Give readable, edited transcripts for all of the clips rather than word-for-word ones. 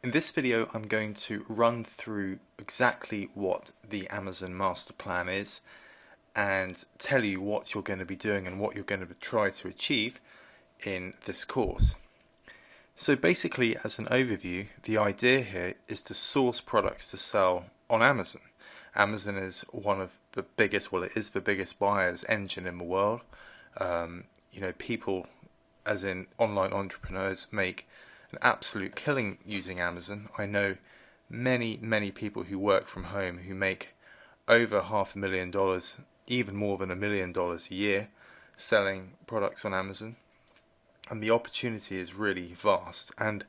In this video I'm going to run through exactly what the Amazon MasterPlan is and tell you what you're going to be doing and what you're going to try to achieve in this course. So basically, as an overview, the idea here is to source products to sell on Amazon. Amazon is one of the biggest, well, it is the biggest buyer's engine in the world. People, as in online entrepreneurs, make an absolute killing using Amazon. I know many people who work from home who make over $500,000, even more than $1 million a year, selling products on Amazon. And the opportunity is really vast. And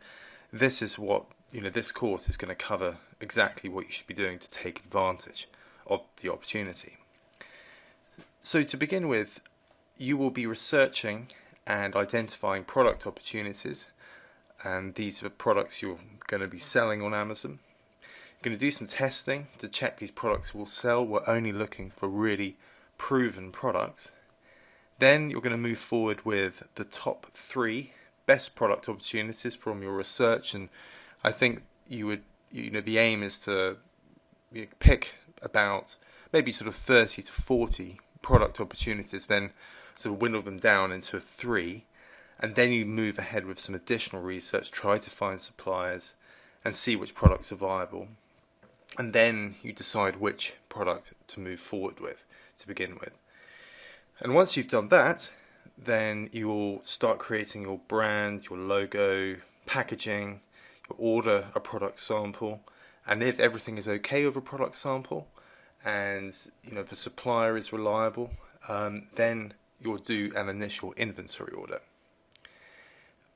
this is what, this course is going to cover exactly what you should be doing to take advantage of the opportunity. So to begin with, you will be researching and identifying product opportunities, and these are products you're going to be selling on Amazon. You're going to do some testing to check these products will sell. We're only looking for really proven products. Then you're going to move forward with the top 3 best product opportunities from your research, and I think the aim is to pick about maybe sort of 30 to 40 product opportunities, then sort of whittle them down into 3, and then you move ahead with some additional research, try to find suppliers and see which products are viable, and then you decide which product to move forward with to begin with. And once you've done that, then you will start creating your brand, your logo, packaging. You'll order a product sample, and if everything is okay with a product sample and the supplier is reliable, then you'll do an initial inventory order.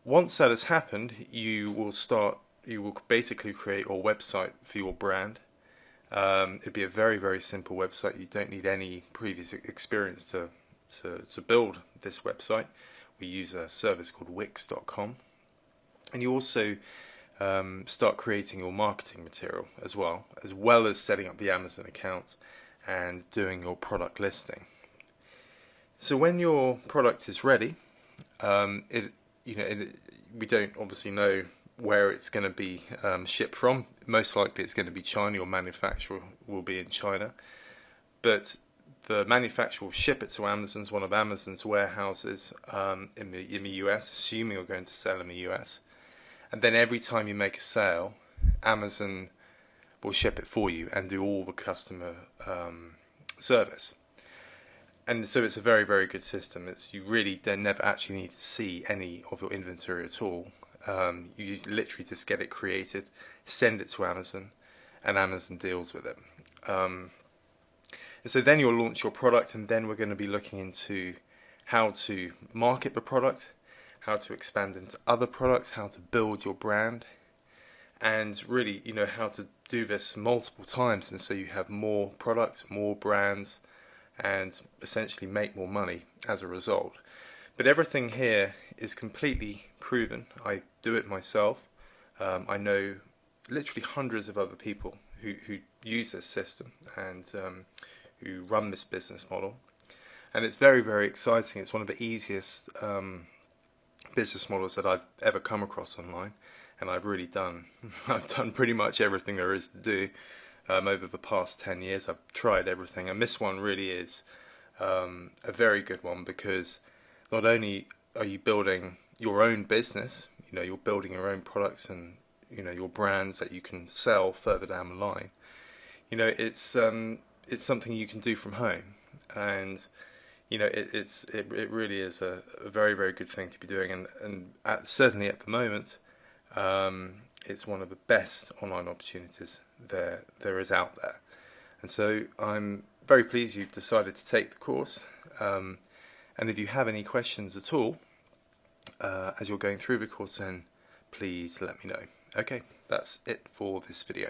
Once that has happened, you will basically create your website for your brand. It'd be a very simple website. You don't need any previous experience to build this website. We use a service called Wix.com, and you also start creating your marketing material as well as setting up the Amazon account and doing your product listing. So when your product is ready, we don't obviously know where it's going to be shipped from. Most likely it's going to be China. Your manufacturer will be in China, but the manufacturer will ship it to Amazon's, one of Amazon's warehouses in the US, assuming you're going to sell in the US. And then every time you make a sale, Amazon will ship it for you and do all the customer service. And so it's a very good system. You really never actually need to see any of your inventory at all. You literally just get it created, send it to Amazon, and Amazon deals with it. So then you'll launch your product, and then we're going to be looking into how to market the product, how to expand into other products, how to build your brand, and really, how to do this multiple times, and so you have more products, more brands, and essentially make more money as a result. But everything here is completely proven. I do it myself. I know literally hundreds of other people who use this system and who run this business model, and it's very exciting. It's one of the easiest business models that I've ever come across online, and I've done pretty much everything there is to do over the past 10 years. I've tried everything, and this one really is a very good one, because not only are you building your own business, you're building your own products and your brands that you can sell further down the line. It's something you can do from home, and it really is a very good thing to be doing, and certainly at the moment, it's one of the best online opportunities there is out there. And so I'm very pleased you've decided to take the course, and if you have any questions at all as you're going through the course, then please let me know. Okay, that's it for this video.